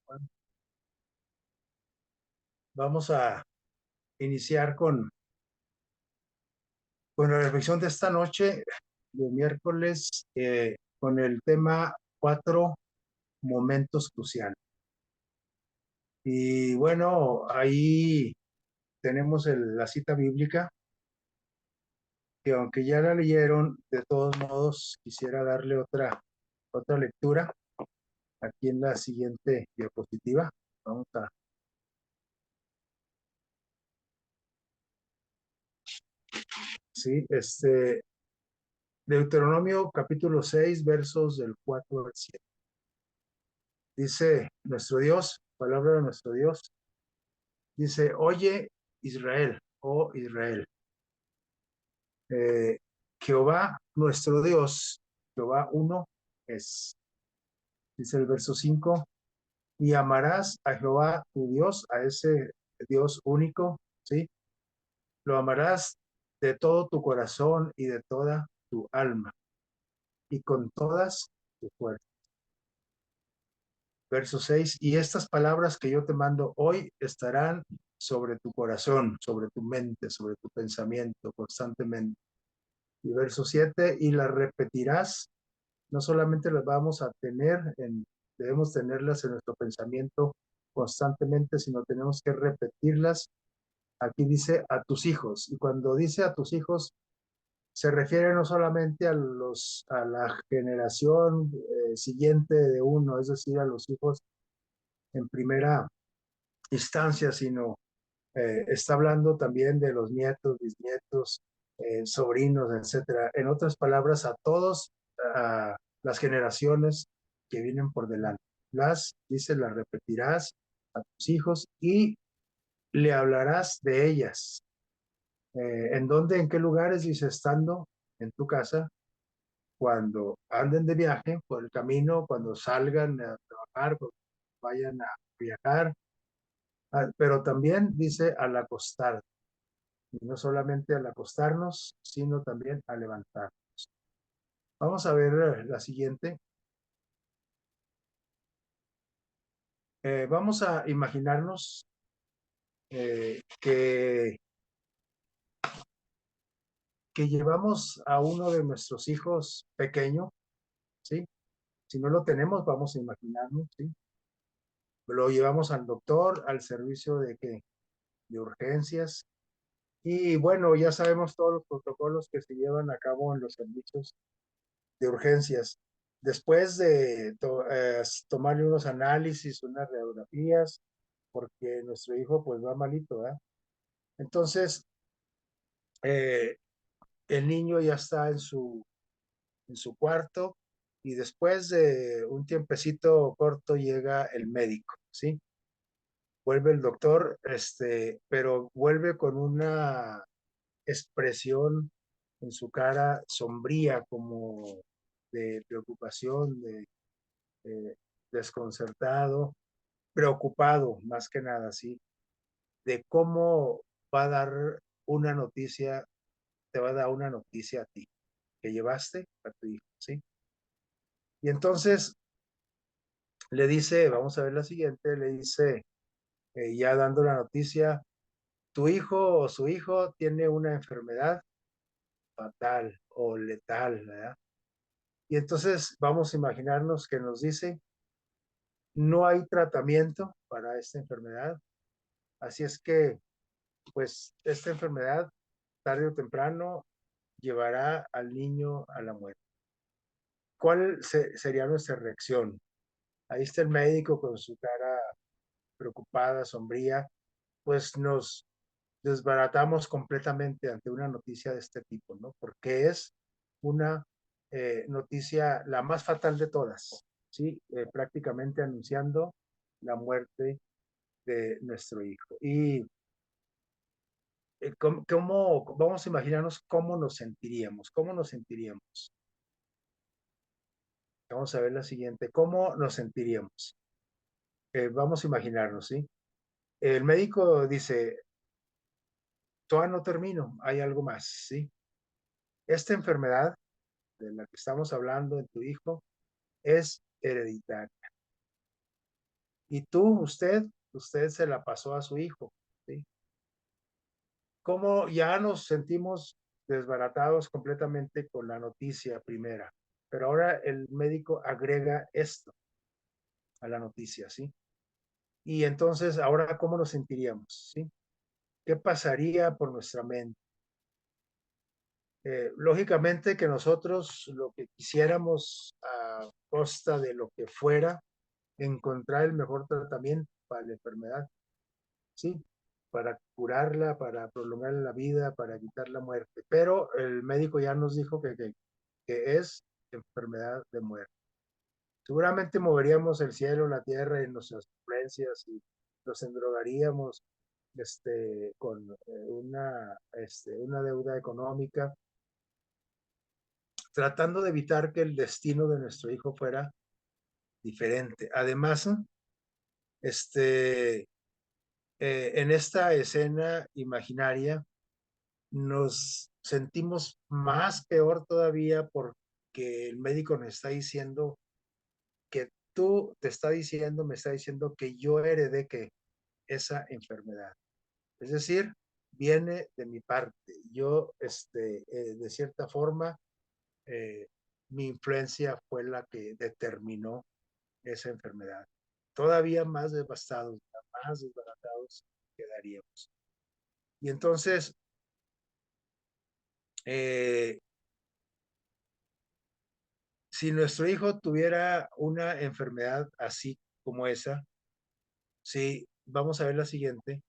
Bueno, vamos a iniciar con la reflexión de esta noche, de miércoles, con el tema 4 momentos cruciales. Y bueno, ahí tenemos la cita bíblica, que aunque ya la leyeron, de todos modos quisiera darle otra lectura aquí en la siguiente diapositiva. Vamos a, sí, Deuteronomio capítulo 6 versos del 4 al 7. Dice nuestro Dios, palabra de nuestro Dios, dice: oye Israel, oh Israel, eh, Jehová nuestro Dios, Jehová uno es. Dice el verso 5: y amarás a Jehová tu Dios, a ese Dios único, ¿sí? Lo amarás de todo tu corazón y de toda tu alma y con todas tus fuerzas. Verso 6: y estas palabras que yo te mando hoy estarán sobre tu corazón, sobre tu mente, sobre tu pensamiento constantemente. Y verso 7: y las repetirás. No solamente las vamos a tener, debemos tenerlas en nuestro pensamiento constantemente, sino tenemos que repetirlas. Aquí dice a tus hijos, y cuando dice a tus hijos, se refiere no solamente a la generación siguiente de uno, es decir, a los hijos en primera instancia, sino está hablando también de los nietos, bisnietos, sobrinos, etcétera. En otras palabras, a todos, a las generaciones que vienen por delante. Dice, las repetirás a tus hijos y le hablarás de ellas. ¿En dónde, en qué lugares? Dice, estando en tu casa, cuando anden de viaje por el camino, cuando salgan a trabajar, cuando vayan a viajar, pero también dice al acostar, y no solamente al acostarnos, sino también a levantarnos. Vamos a ver la siguiente. Vamos a imaginarnos que llevamos a uno de nuestros hijos pequeño, ¿sí? Si no lo tenemos, vamos a imaginarnos, ¿sí? Lo llevamos al doctor, al servicio de urgencias. Y bueno, ya sabemos todos los protocolos que se llevan a cabo en los servicios de urgencias. Después de tomarle unos análisis, unas radiografías, porque nuestro hijo pues va malito, ¿verdad? Entonces, eh, el niño ya está en su cuarto y después de un tiempecito corto llega el médico, ¿sí? Vuelve el doctor, pero vuelve con una expresión en su cara sombría, como de preocupación, de desconcertado, preocupado más que nada, ¿sí? De cómo va a dar una noticia, te va a dar una noticia a ti, que llevaste a tu hijo, ¿sí? Y entonces le dice, vamos a ver la siguiente, le dice, ya dando la noticia: tu hijo o su hijo tiene una enfermedad fatal o letal, ¿verdad? Y entonces vamos a imaginarnos que nos dice: no hay tratamiento para esta enfermedad, así es que, pues, esta enfermedad, tarde o temprano, llevará al niño a la muerte. ¿Cuál sería nuestra reacción? Ahí está el médico con su cara preocupada, sombría, pues nos desbaratamos completamente ante una noticia de este tipo, ¿no? Porque es una noticia la más fatal de todas, ¿sí? Prácticamente anunciando la muerte de nuestro hijo. Y vamos a imaginarnos cómo nos sentiríamos, cómo nos sentiríamos. Vamos a ver la siguiente, ¿cómo nos sentiríamos? Vamos a imaginarnos, ¿sí? El médico dice: todavía no termino, hay algo más, ¿sí? Esta enfermedad de la que estamos hablando en tu hijo es hereditaria. Y usted se la pasó a su hijo, ¿sí? ¿Cómo ya nos sentimos desbaratados completamente con la noticia primera? Pero ahora el médico agrega esto a la noticia, ¿sí? Y entonces, ahora, ¿cómo nos sentiríamos, sí? ¿Qué pasaría por nuestra mente? Lógicamente que nosotros lo que quisiéramos a costa de lo que fuera, encontrar el mejor tratamiento para la enfermedad, ¿sí? Para curarla, para prolongar la vida, para evitar la muerte. Pero el médico ya nos dijo que es enfermedad de muerte. Seguramente moveríamos el cielo, la tierra en nuestras influencias y nos endrogaríamos con una deuda económica, tratando de evitar que el destino de nuestro hijo fuera diferente. Además, este, en esta escena imaginaria nos sentimos más peor todavía porque el médico nos está diciendo que me está diciendo que yo heredé que esa enfermedad. Es decir, viene de mi parte. Yo, de cierta forma, eh, mi influencia fue la que determinó esa enfermedad. Todavía más desbaratados quedaríamos. Y entonces, eh, si nuestro hijo tuviera una enfermedad así como esa, sí, vamos a ver la siguiente,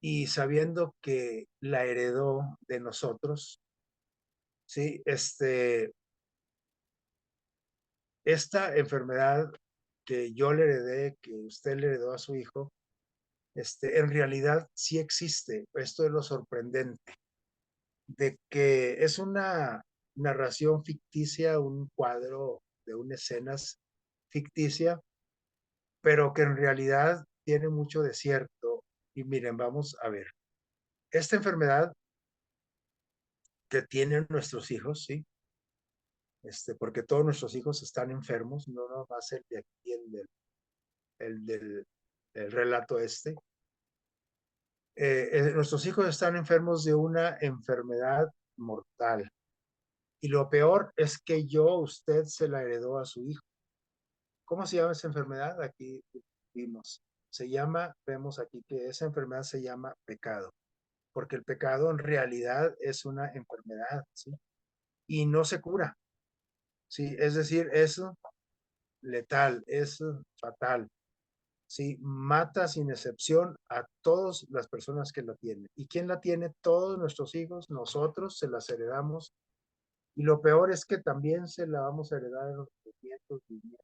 y sabiendo que la heredó de nosotros, sí, esta enfermedad que yo le heredé, que usted le heredó a su hijo, en realidad sí existe. Esto es lo sorprendente, de que es una narración ficticia, un cuadro de una escena ficticia, pero que en realidad tiene mucho de cierto. Y miren, vamos a ver. Esta enfermedad que tienen nuestros hijos, ¿sí? Porque todos nuestros hijos están enfermos, no nomás el de aquí, el del el relato nuestros hijos están enfermos de una enfermedad mortal. Y lo peor es que usted se la heredó a su hijo. ¿Cómo se llama esa enfermedad? Aquí vimos. Vemos aquí que esa enfermedad se llama pecado, porque el pecado en realidad es una enfermedad, ¿sí? Y no se cura, ¿sí? Es decir, es letal, es fatal, ¿sí? Mata sin excepción a todas las personas que la tienen. ¿Y quién la tiene? Todos nuestros hijos, nosotros se las heredamos. Y lo peor es que también se la vamos a heredar a nuestros nietos, bisnietos,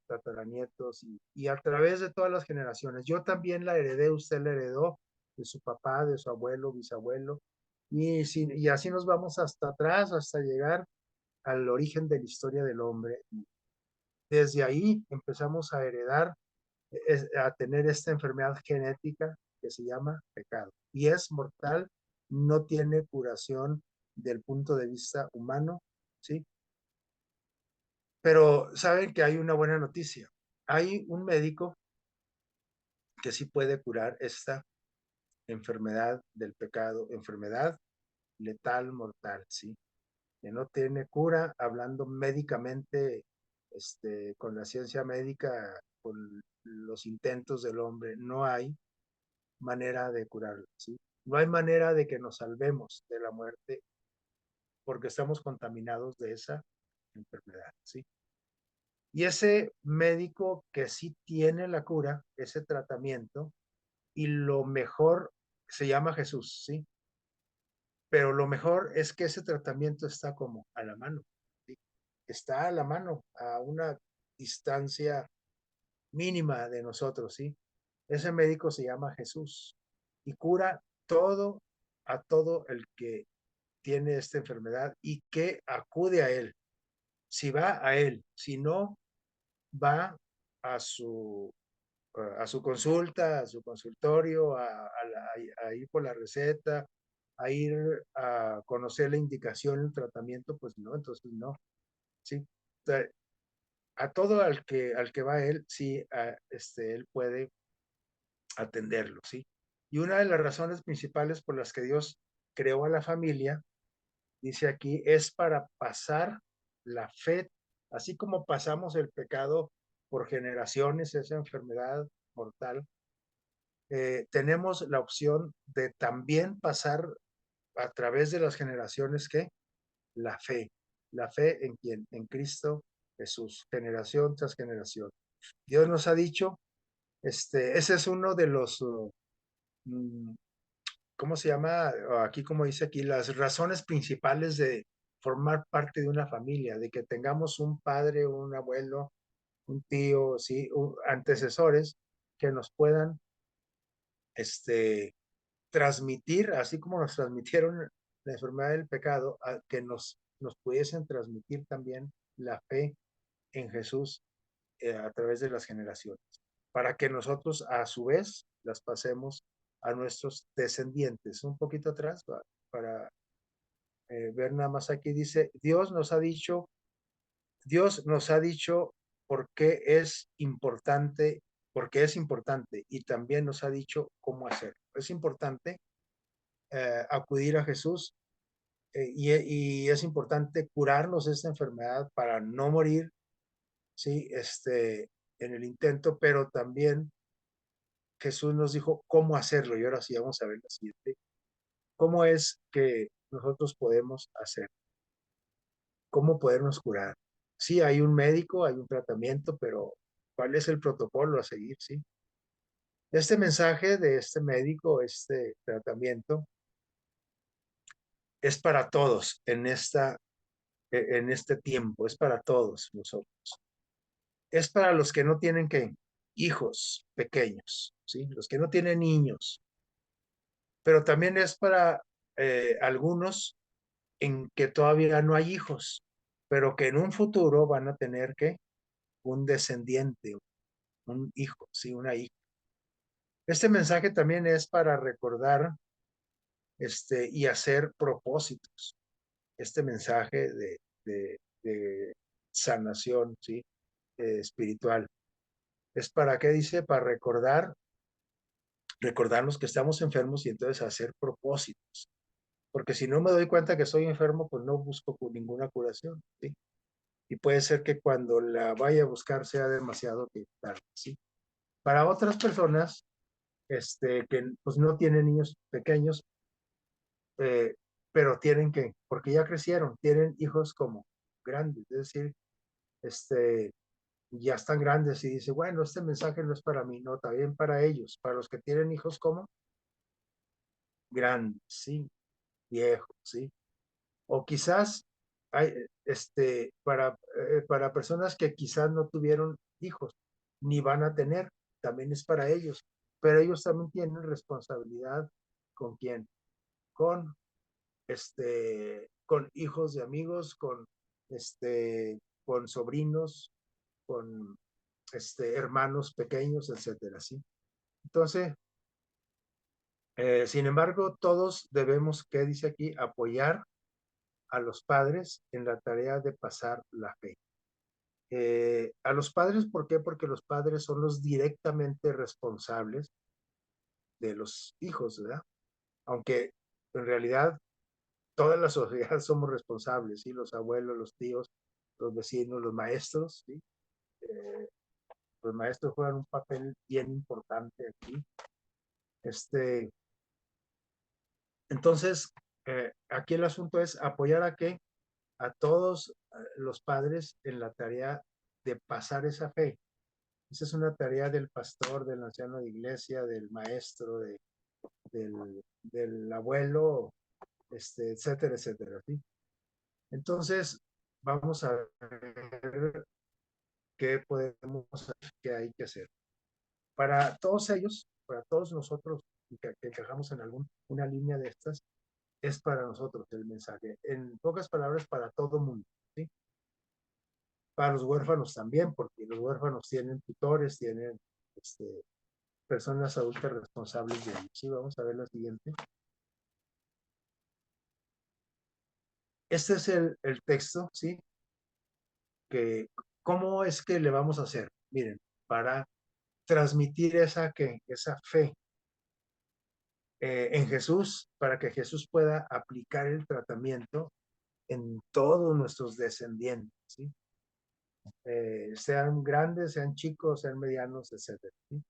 tataranietos y a través de todas las generaciones. Yo también la heredé, usted la heredó de su papá, de su abuelo, bisabuelo. Y así nos vamos hasta atrás, hasta llegar al origen de la historia del hombre. Desde ahí empezamos a heredar, a tener esta enfermedad genética que se llama pecado. Y es mortal, no tiene curación del punto de vista humano, ¿sí? Pero saben que hay una buena noticia. Hay un médico que sí puede curar esta enfermedad del pecado, enfermedad letal, mortal, ¿sí? Que no tiene cura, hablando médicamente, con la ciencia médica, con los intentos del hombre, no hay manera de curarlo, ¿sí? No hay manera de que nos salvemos de la muerte porque estamos contaminados de esa enfermedad, ¿sí? Y ese médico que sí tiene la cura, ese tratamiento, y lo mejor se llama Jesús, ¿sí? Pero lo mejor es que ese tratamiento está como a la mano, ¿sí? Está a la mano, a una distancia mínima de nosotros, ¿sí? Ese médico se llama Jesús y cura a todo el que tiene esta enfermedad y que acude a él. Si va a él, si no, va a su consulta, a su consultorio, a ir por la receta, a ir a conocer la indicación, el tratamiento, pues no, entonces no, ¿sí? a todo al que va él, sí, él puede atenderlo, ¿sí? Y una de las razones principales por las que Dios creó a la familia, dice aquí, es para pasar la fe, así como pasamos el pecado por generaciones, esa enfermedad mortal, tenemos la opción de también pasar a través de las generaciones que la fe, la fe en quien, en Cristo Jesús, generación tras generación. Dios nos ha dicho, ese es uno de los, ¿cómo se llama? Aquí, como dice aquí, las razones principales de formar parte de una familia, de que tengamos un padre, un abuelo, un tío, sí, antecesores que nos puedan, este, transmitir, así como nos transmitieron la enfermedad del pecado, que nos pudiesen transmitir también la fe en Jesús a través de las generaciones, para que nosotros a su vez las pasemos a nuestros descendientes. Un poquito atrás, para ver nada más aquí, dice, Dios nos ha dicho por qué es importante, porque es importante, y también nos ha dicho cómo hacerlo. Es importante acudir a Jesús, y es importante curarnos de esta enfermedad para no morir, sí, en el intento, pero también Jesús nos dijo cómo hacerlo. Y ahora sí vamos a ver la siguiente. ¿Cómo es que nosotros podemos hacer? ¿Cómo podernos curar? Sí, hay un médico, hay un tratamiento, pero ¿cuál es el protocolo a seguir? Sí. Este mensaje de este médico, este tratamiento, es para todos en este tiempo, es para todos nosotros. Es para los que no tienen hijos pequeños, ¿sí? Los que no tienen niños, pero también es para algunos en que todavía no hay hijos, pero que en un futuro van a tener un descendiente, un hijo, sí, una hija. Este mensaje también es para recordar y hacer propósitos. Este mensaje de sanación, sí, espiritual. ¿Es para qué dice? Para recordarnos que estamos enfermos y entonces hacer propósitos. Porque si no me doy cuenta que estoy enfermo, pues no busco ninguna curación, ¿sí? Y puede ser que cuando la vaya a buscar sea demasiado tarde, ¿sí? Para otras personas, que pues no tienen niños pequeños, eh, pero tienen porque ya crecieron, tienen hijos como grandes, es decir, este, ya están grandes y dice, bueno, este mensaje no es para mí, no, también para ellos, para los que tienen hijos como grandes, sí, viejos, sí. O quizás hay, para personas que quizás no tuvieron hijos, ni van a tener, también es para ellos, pero ellos también tienen responsabilidad. ¿Con quién? Con, con hijos de amigos, con sobrinos, con, hermanos pequeños, etcétera, ¿sí? Entonces, sin embargo, todos debemos, ¿qué dice aquí? Apoyar a los padres en la tarea de pasar la fe. A los padres, ¿por qué? Porque los padres son los directamente responsables de los hijos, ¿verdad? Aunque en realidad toda la sociedad somos responsables, ¿sí? Los abuelos, los tíos, los vecinos, los maestros, ¿sí? Eh, los maestros juegan un papel bien importante aquí. Entonces, aquí el asunto es apoyar a todos los padres en la tarea de pasar esa fe. Esa es una tarea del pastor, del anciano de iglesia, del maestro, del abuelo, etcétera, etcétera, ¿sí? Entonces, vamos a ver qué podemos hacer, qué hay que hacer. Para todos ellos, para todos nosotros que encajamos en una línea de estas, es para nosotros el mensaje. En pocas palabras, para todo mundo, ¿sí? Para los huérfanos también, porque los huérfanos tienen tutores, tienen personas adultas responsables de ellos. Sí, vamos a ver la siguiente. Este es el texto, ¿sí? Que ¿Cómo es que le vamos a hacer? Miren, para transmitir esa fe en Jesús, para que Jesús pueda aplicar el tratamiento en todos nuestros descendientes, ¿sí? Sean grandes, sean chicos, sean medianos, etcétera, ¿sí?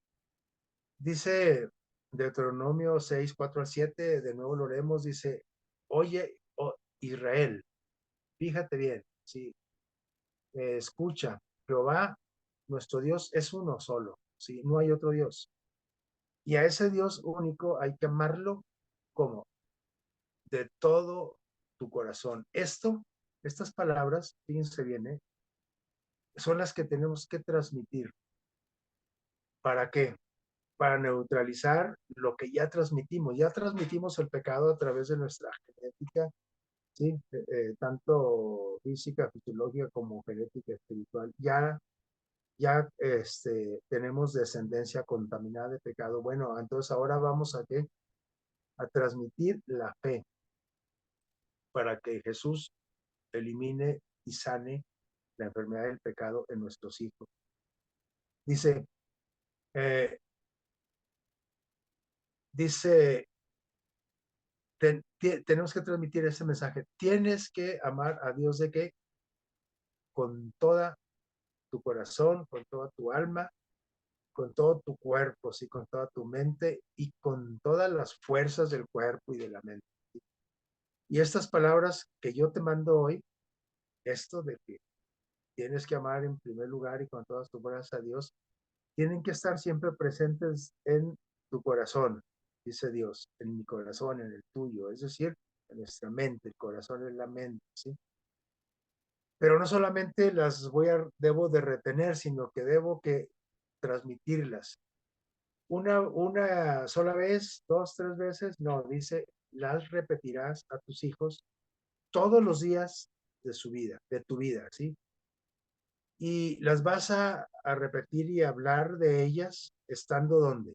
Dice Deuteronomio 6, 4 al 7, de nuevo lo leemos, dice, oye, oh, Israel, fíjate bien, ¿sí? Escucha, Jehová, nuestro Dios es uno solo, ¿sí? No hay otro Dios. Y a ese Dios único hay que amarlo como de todo tu corazón. Estas palabras, fíjense bien, son las que tenemos que transmitir. ¿Para qué? Para neutralizar lo que ya transmitimos. Ya transmitimos el pecado a través de nuestra genética, ¿sí? Tanto física, fisiológica como genética espiritual. Ya tenemos descendencia contaminada de pecado. Bueno, entonces ahora vamos a qué? A transmitir la fe para que Jesús elimine y sane la enfermedad del pecado en nuestros hijos. Dice, eh, dice, tenemos que transmitir ese mensaje. Tienes que amar a Dios de qué? Con toda tu corazón, con toda tu alma, con todo tu cuerpo, sí, con toda tu mente y con todas las fuerzas del cuerpo y de la mente. Y estas palabras que yo te mando hoy, esto de que tienes que amar en primer lugar y con todas tus fuerzas a Dios, tienen que estar siempre presentes en tu corazón, dice Dios, en mi corazón, en el tuyo, es decir, en nuestra mente, el corazón es la mente, ¿sí? Pero no solamente debo de retener, sino que debo que transmitirlas. Una sola vez, dos, tres veces, no, dice, las repetirás a tus hijos todos los días de su vida, de tu vida, ¿sí? Y las vas a repetir y hablar de ellas estando donde,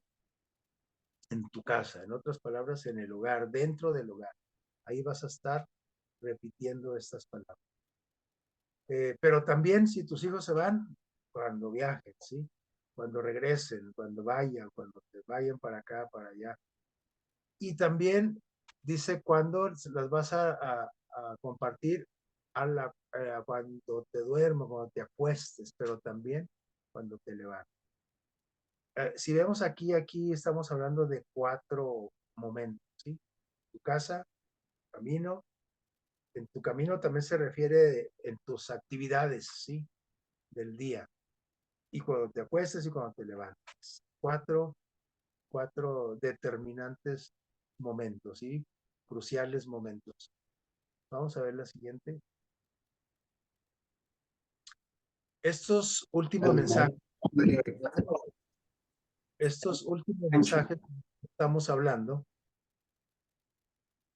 en tu casa, en otras palabras, en el hogar, dentro del hogar. Ahí vas a estar repitiendo estas palabras. Pero también si tus hijos se van, cuando viajen, ¿sí? Cuando regresen, cuando vayan, cuando te vayan para acá, para allá. Y también dice cuando las vas a compartir cuando te duermas, cuando te acuestes, pero también cuando te levantes. Si vemos aquí estamos hablando de 4 momentos, ¿sí? Tu casa, camino. En tu camino también se refiere en tus actividades, ¿sí? Del día. Y cuando te acuestes y cuando te levantes. Cuatro determinantes momentos, ¿sí? Cruciales momentos. Vamos a ver la siguiente. Estos últimos mensajes que estamos hablando,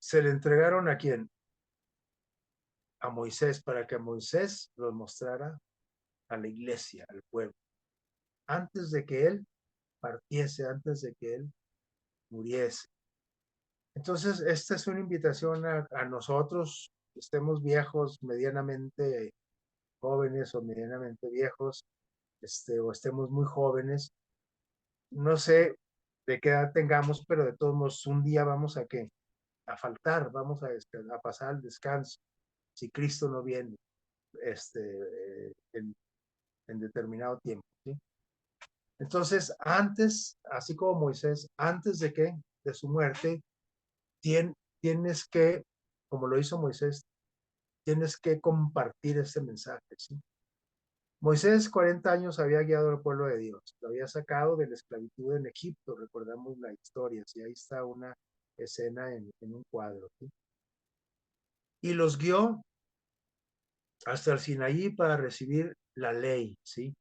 se le entregaron ¿a quién? A Moisés, para que Moisés los mostrara a la iglesia, al pueblo, antes de que él partiese, antes de que él muriese. Entonces, esta es una invitación a nosotros, que estemos viejos, medianamente jóvenes o medianamente viejos, o estemos muy jóvenes. No sé de qué edad tengamos, pero de todos modos, un día vamos a qué? A faltar, vamos a pasar al descanso, si Cristo no viene en determinado tiempo, ¿sí? Entonces, antes, así como Moisés, antes de que, de su muerte, tienes que, como lo hizo Moisés, tienes que compartir este mensaje, ¿sí? Moisés 40 años había guiado al pueblo de Dios, lo había sacado de la esclavitud en Egipto, recordamos la historia, ¿sí? Ahí está una escena en un cuadro, ¿sí? Y los guió hasta el Sinaí para recibir la ley, ¿sí?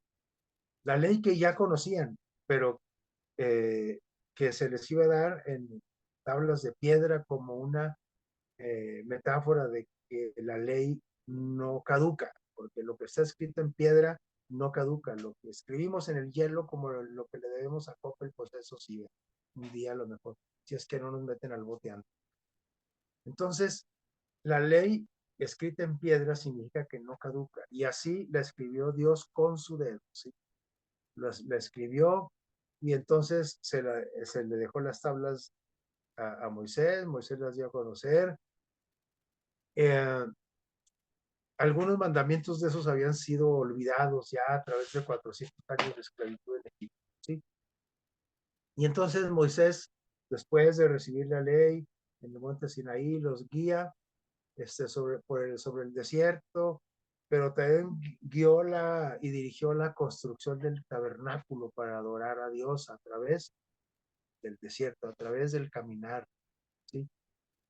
La ley que ya conocían, pero que se les iba a dar en tablas de piedra como una metáfora de que la ley no caduca, porque lo que está escrito en piedra no caduca, lo que escribimos en el hielo como lo que le debemos a Coppel, pues eso sí, un día a lo mejor, si es que no nos meten al bote antes. Entonces, la ley escrita en piedra significa que no caduca. Y así la escribió Dios con su dedo, ¿sí? La escribió y entonces se le dejó las tablas a Moisés. Moisés las dio a conocer. Eh, Algunos mandamientos de esos habían sido olvidados ya a través de 400 años de esclavitud en Egipto, ¿sí? Y entonces Moisés, después de recibir la ley en el monte Sinaí, los guía sobre el desierto, pero también guió y dirigió la construcción del tabernáculo para adorar a Dios a través del desierto, a través del caminar, ¿sí?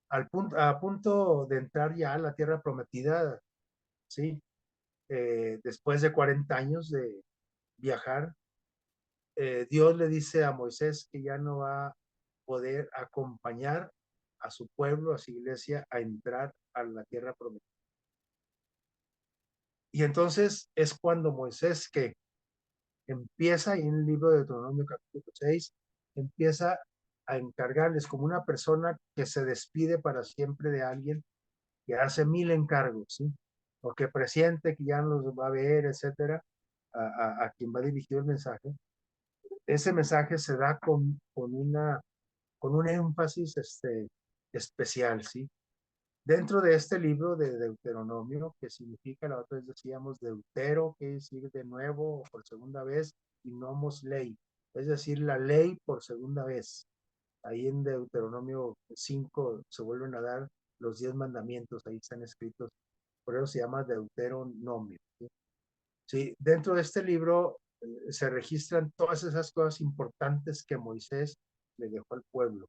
A punto de entrar ya a la tierra prometida, ¿sí? Después de 40 años de viajar, Dios le dice a Moisés que ya no va a poder acompañar a su pueblo, a su iglesia, a entrar a la tierra prometida. Y entonces es cuando Moisés, que empieza, y en el libro de Deuteronomio capítulo 6, empieza a encargarles como una persona que se despide para siempre de alguien que hace 1000 encargos, ¿sí? O que presiente que ya no los va a ver, etcétera, a quien va dirigido el mensaje. Ese mensaje se da con un énfasis especial, ¿sí? Dentro de este libro de Deuteronomio, que significa, la otra vez decíamos deutero, que es decir de nuevo o por segunda vez, y nomos ley, es decir, la ley por segunda vez. Ahí en Deuteronomio 5 se vuelven a dar los 10 mandamientos, ahí están escritos, por eso se llama Deuteronomio, ¿sí? Sí, dentro de este libro se registran todas esas cosas importantes que Moisés le dejó al pueblo,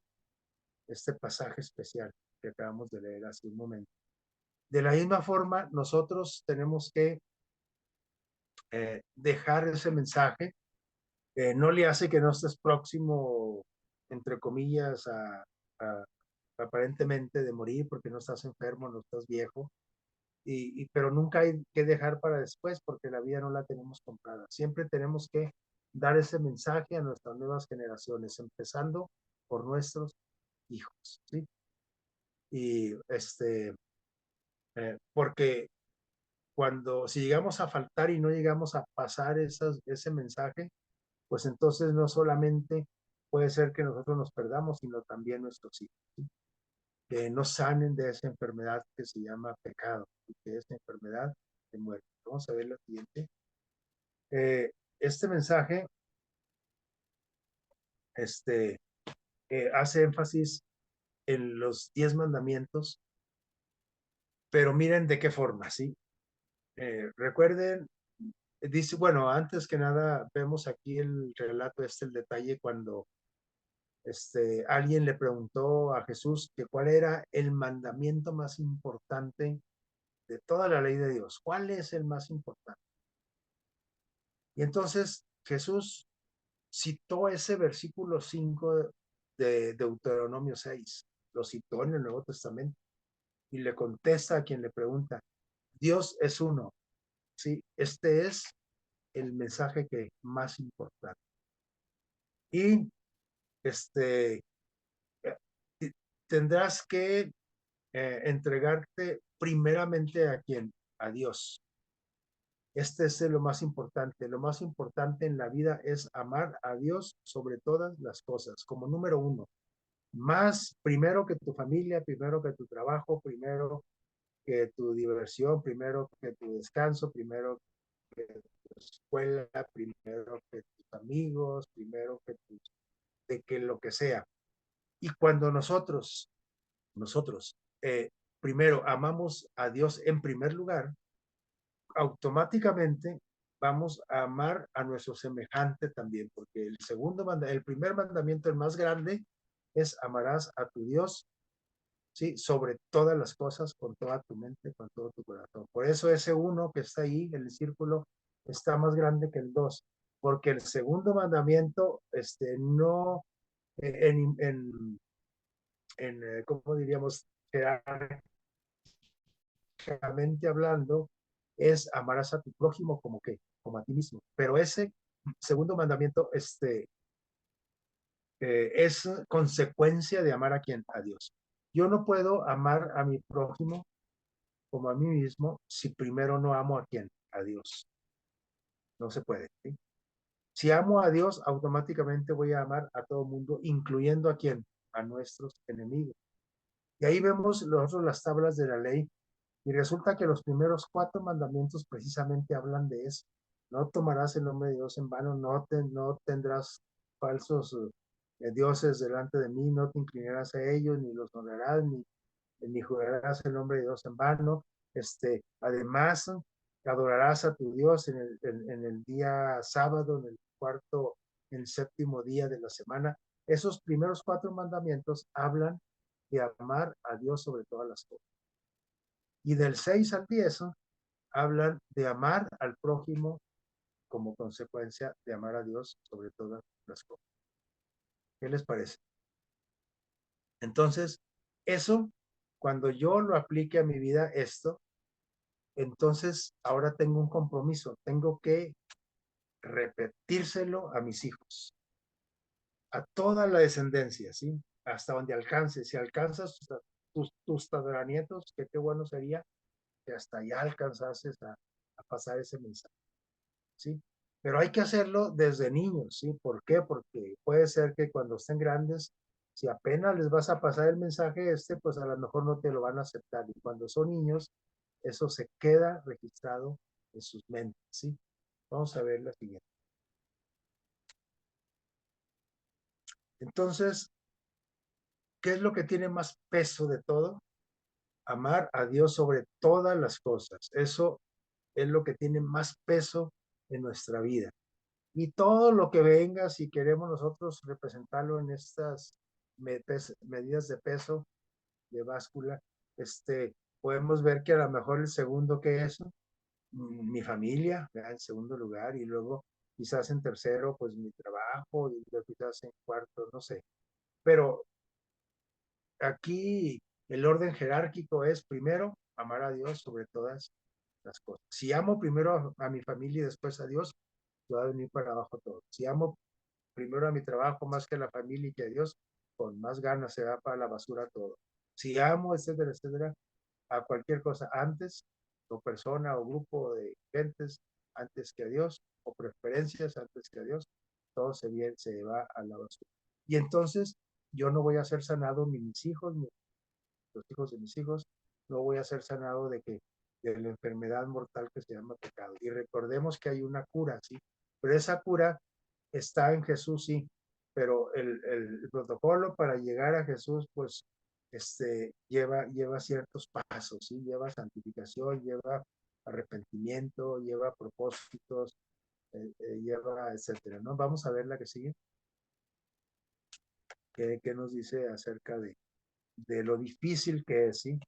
este pasaje especial que acabamos de leer hace un momento. De la misma forma, nosotros tenemos que dejar ese mensaje. No le hace que no estés próximo, entre comillas, aparentemente de morir porque no estás enfermo, no estás viejo, pero nunca hay que dejar para después porque la vida no la tenemos comprada. Siempre tenemos que dar ese mensaje a nuestras nuevas generaciones, empezando por nuestros hijos, ¿sí? Y porque si llegamos a faltar y no llegamos a pasar ese mensaje, pues entonces no solamente puede ser que nosotros nos perdamos, sino también nuestros hijos, ¿sí? Que no sanen de esa enfermedad que se llama pecado, y que es enfermedad de muerte. Vamos a ver la siguiente. Eh, este mensaje este, hace énfasis en los 10 mandamientos, pero miren de qué forma, ¿sí? Recuerden, dice, bueno, antes que nada, vemos aquí el relato, el detalle cuando alguien le preguntó a Jesús que cuál era el mandamiento más importante de toda la ley de Dios. ¿Cuál es el más importante? Y entonces Jesús citó ese versículo 5 de Deuteronomio 6, lo citó en el Nuevo Testamento y le contesta a quien le pregunta, Dios es uno, ¿sí? Este es el mensaje que más importante. Y este, tendrás que entregarte primeramente a quien, a Dios. Este es lo más importante. Lo más importante en la vida es amar a Dios sobre todas las cosas, como número uno. Más primero que tu familia, primero que tu trabajo, primero que tu diversión, primero que tu descanso, primero que tu escuela, primero que tus amigos, primero que de que lo que sea. Y cuando nosotros, primero amamos a Dios en primer lugar, automáticamente vamos a amar a nuestro semejante también, porque el primer mandamiento, el más grande, es amarás a tu Dios, ¿sí? Sobre todas las cosas, con toda tu mente, con todo tu corazón. Por eso ese uno que está ahí en el círculo está más grande que el dos, porque el segundo mandamiento, no, ¿cómo diríamos? Jerárquicamente hablando, es amarás a tu prójimo como que, como a ti mismo. Pero ese segundo mandamiento, es consecuencia de amar a quien, a Dios. Yo no puedo amar a mi prójimo como a mí mismo si primero no amo a quién? A Dios. No se puede. ¿Sí? Si amo a Dios, automáticamente voy a amar a todo el mundo, incluyendo a quién? A nuestros enemigos. Y ahí vemos nosotros las tablas de la ley. Y resulta que los primeros 4 mandamientos precisamente hablan de eso. No tomarás el nombre de Dios en vano, no tendrás falsos dioses delante de mí, no te inclinarás a ellos, ni los honrarás, ni jurarás el nombre de Dios en vano. Además, adorarás a tu Dios en el día sábado, en el séptimo día de la semana. Esos primeros 4 mandamientos hablan de amar a Dios sobre todas las cosas. Y del 6 al 10 hablan de amar al prójimo como consecuencia de amar a Dios sobre todas las cosas. ¿Qué les parece? Entonces, eso, cuando yo lo aplique a mi vida, entonces ahora tengo un compromiso, tengo que repetírselo a mis hijos, a toda la descendencia, ¿sí? Hasta donde alcance. Si alcanzas tus tataranietos, que qué bueno sería que hasta allá alcanzases a pasar ese mensaje, ¿sí? Pero hay que hacerlo desde niños, ¿sí? ¿Por qué? Porque puede ser que cuando estén grandes, si apenas les vas a pasar el mensaje pues a lo mejor no te lo van a aceptar. Y cuando son niños, eso se queda registrado en sus mentes, ¿sí? Vamos a ver la siguiente. Entonces, ¿qué es lo que tiene más peso de todo? Amar a Dios sobre todas las cosas. Eso es lo que tiene más peso en nuestra vida. Y todo lo que venga, si queremos nosotros representarlo en estas medidas de peso, de báscula, podemos ver que a lo mejor el segundo que es mi familia, en segundo lugar, y luego quizás en tercero, pues mi trabajo, y luego quizás en cuarto, no sé. Pero aquí el orden jerárquico es primero amar a Dios sobre todas las cosas. Si amo primero a mi familia y después a Dios, va a venir para abajo todo. Si amo primero a mi trabajo más que a la familia y que a Dios, con más ganas se va para la basura todo. Si amo, etcétera, etcétera, a cualquier cosa antes, o persona o grupo de gentes antes que a Dios, o preferencias antes que a Dios, todo se va a la basura. Y entonces yo no voy a ser sanado ni mis hijos, ni los hijos de mis hijos, no voy a ser sanado de la enfermedad mortal que se llama pecado. Y recordemos que hay una cura, ¿sí? Pero esa cura está en Jesús, sí, pero el protocolo para llegar a Jesús, pues, lleva ciertos pasos, ¿sí? Lleva santificación, lleva arrepentimiento, lleva propósitos, lleva, etcétera, ¿no? Vamos a ver la que sigue, qué nos dice acerca de lo difícil que es, ¿sí?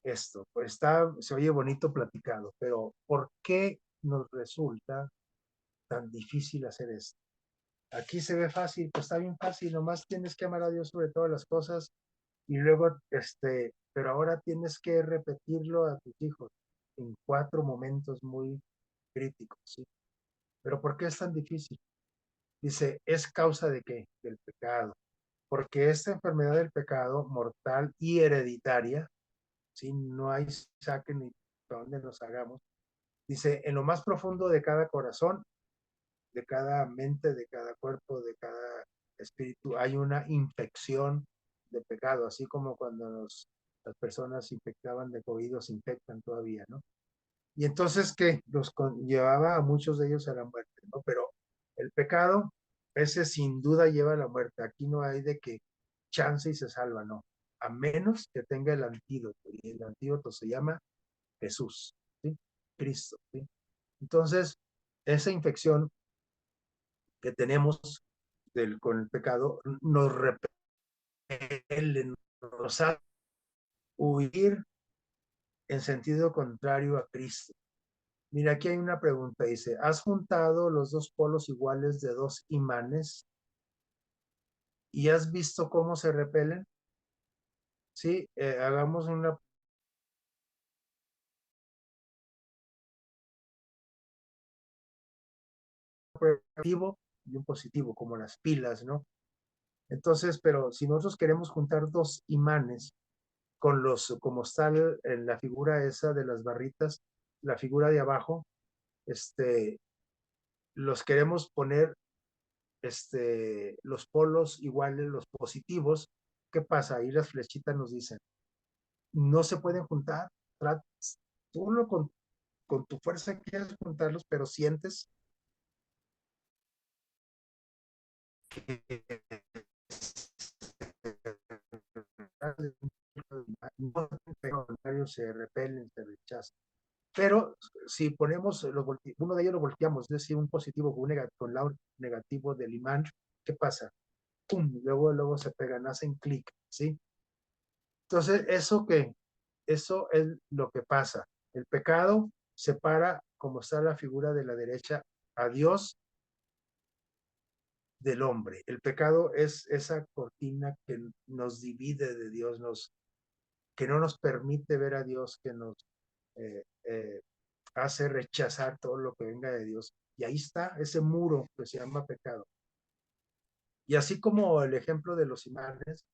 Esto, pues se oye bonito platicado, pero ¿por qué nos resulta tan difícil hacer esto? Aquí se ve fácil, pues está bien fácil, nomás tienes que amar a Dios sobre todas las cosas y luego, pero ahora tienes que repetirlo a tus hijos en 4 momentos muy críticos, ¿sí? Pero ¿por qué es tan difícil? Dice, ¿es causa de qué? Del pecado. Porque esta enfermedad del pecado mortal y hereditaria, ¿sí? No hay saque ni para dónde nos hagamos. Dice, en lo más profundo de cada corazón, de cada mente, de cada cuerpo, de cada espíritu, hay una infección de pecado, así como cuando las personas infectaban de COVID se infectan todavía, ¿no? Y entonces, ¿qué? Los llevaba a muchos de ellos a la muerte, ¿no? Pero el pecado, ese sin duda lleva a la muerte. Aquí no hay de que chance y se salva, no. A menos que tenga el antídoto. Y el antídoto se llama Jesús, ¿sí? Cristo, ¿sí? Entonces, esa infección que tenemos con el pecado nos repele, nos hace huir en sentido contrario a Cristo. Mira, aquí hay una pregunta, dice, ¿has juntado los dos polos iguales de dos imanes y has visto cómo se repelen? Sí, hagamos una negativo y un positivo, como las pilas, ¿no? Entonces, pero si nosotros queremos juntar dos imanes, con como está en la figura esa de las barritas, la figura de abajo, los queremos poner, los polos iguales, los positivos. ¿Qué pasa? Ahí las flechitas nos dicen, no se pueden juntar, tú con tu fuerza quieres juntarlos, pero sientes que se repelen, se rechazan. Pero si ponemos uno de ellos lo volteamos, es decir, un positivo con el lado negativo del imán, ¿qué pasa? ¡Pum! Luego se pegan, hacen clic, ¿sí? Entonces, eso es lo que pasa. El pecado separa, como está la figura de la derecha, a Dios del hombre. El pecado es esa cortina que nos divide de Dios, que no nos permite ver a Dios, que nos eh, eh, hace rechazar todo lo que venga de Dios. Y ahí está ese muro que se llama pecado. Y así como el ejemplo de los imanes,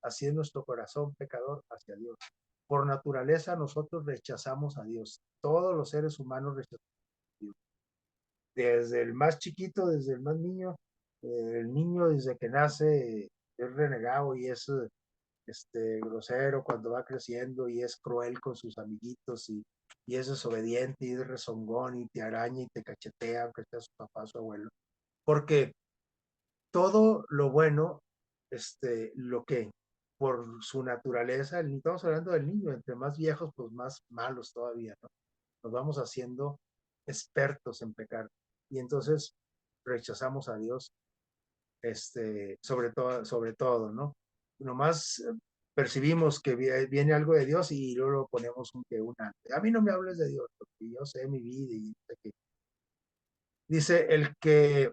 así es nuestro corazón pecador hacia Dios. Por naturaleza nosotros rechazamos a Dios. Todos los seres humanos rechazamos a Dios. Desde el más chiquito, desde el más niño, el niño desde que nace es renegado y es grosero cuando va creciendo y es cruel con sus amiguitos y es desobediente y es rezongón y te araña y te cachetea aunque sea su papá, su abuelo. Porque todo lo bueno, lo que por su naturaleza, estamos hablando del niño, entre más viejos, pues más malos todavía, ¿no? Nos vamos haciendo expertos en pecar. Y entonces rechazamos a Dios, sobre todo, ¿no? Nomás percibimos que viene algo de Dios y luego lo ponemos un ante. A mí no me hables de Dios, porque yo sé mi vida y sé que... Dice, el que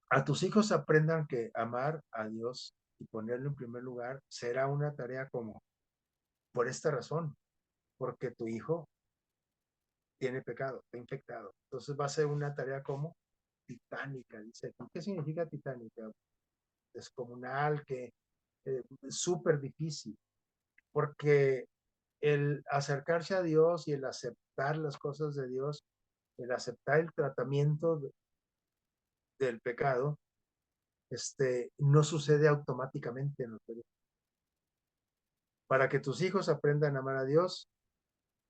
a tus hijos aprendan que amar a Dios y ponerlo en primer lugar será una tarea como, por esta razón, porque tu hijo tiene pecado, está infectado. Entonces va a ser una tarea como titánica, dice aquí. ¿Qué significa titánica? Descomunal, que es súper difícil, porque el acercarse a Dios y el aceptar las cosas de Dios, el aceptar el tratamiento del pecado, no sucede automáticamente. ¿No? Para que tus hijos aprendan a amar a Dios,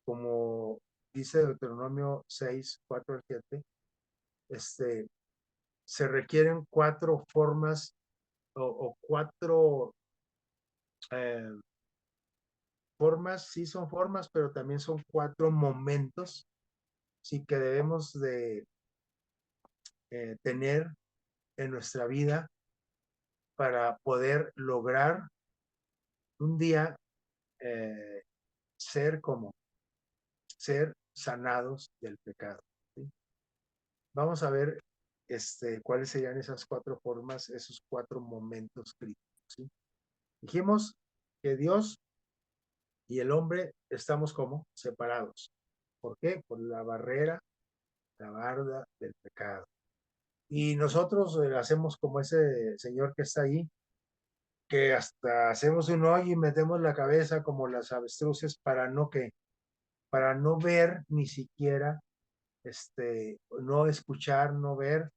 como dice Deuteronomio 6, 4 al 7, se requieren cuatro formas o cuatro eh, formas, sí son formas, pero también son cuatro momentos, sí que debemos de tener en nuestra vida para poder lograr un día eh, ser como, ser sanados del pecado. ¿Sí? Vamos a ver cuáles serían esas cuatro formas, esos cuatro momentos críticos. ¿Sí? Dijimos que Dios y el hombre estamos como separados. ¿Por qué? Por la barrera, la barda del pecado. Y nosotros hacemos como ese señor que está ahí, que hasta hacemos un hoyo y metemos la cabeza como las avestruces para no ver ni siquiera, no escuchar, no ver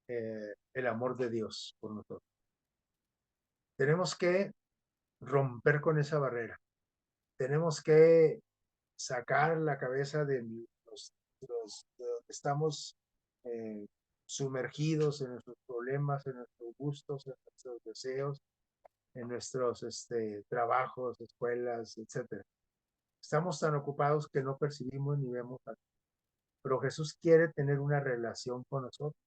el amor de Dios por nosotros. Tenemos que romper con esa barrera. Tenemos que sacar la cabeza de de donde estamos eh, sumergidos en nuestros problemas, en nuestros gustos, en nuestros deseos, en nuestros trabajos, escuelas, etcétera. Estamos tan ocupados que no percibimos ni vemos a Dios. Pero Jesús quiere tener una relación con nosotros.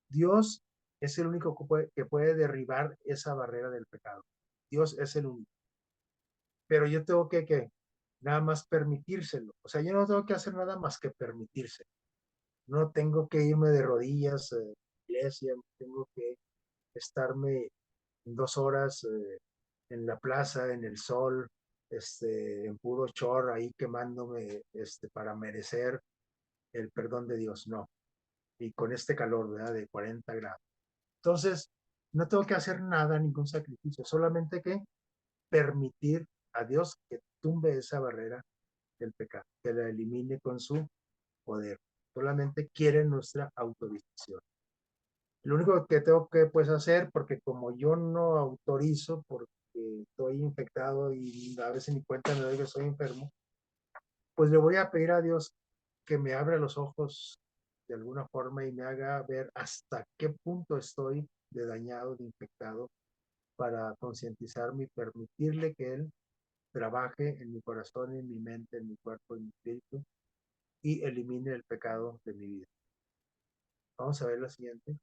Dios es el único que puede derribar esa barrera del pecado. Dios es el único. Pero yo tengo que nada más permitírselo. O sea, yo no tengo que hacer nada más que permitirse. No tengo que irme de rodillas a la iglesia, no tengo que estarme 2 horas en la plaza, en el sol, en puro chor, ahí quemándome para merecer el perdón de Dios. No. Y con este calor, ¿verdad? De 40 grados. Entonces, no tengo que hacer nada, ningún sacrificio, solamente que permitir a Dios que tumbe esa barrera del pecado, que la elimine con su poder. Solamente quiere nuestra autorización. Lo único que tengo que pues hacer, porque como yo no autorizo, porque estoy infectado y a veces ni cuenta me doy que soy enfermo, pues le voy a pedir a Dios que me abra los ojos de alguna forma y me haga ver hasta qué punto estoy de dañado, de infectado, para concientizarme y permitirle que Él trabaje en mi corazón, en mi mente, en mi cuerpo, en mi espíritu y elimine el pecado de mi vida. Vamos a ver la siguiente.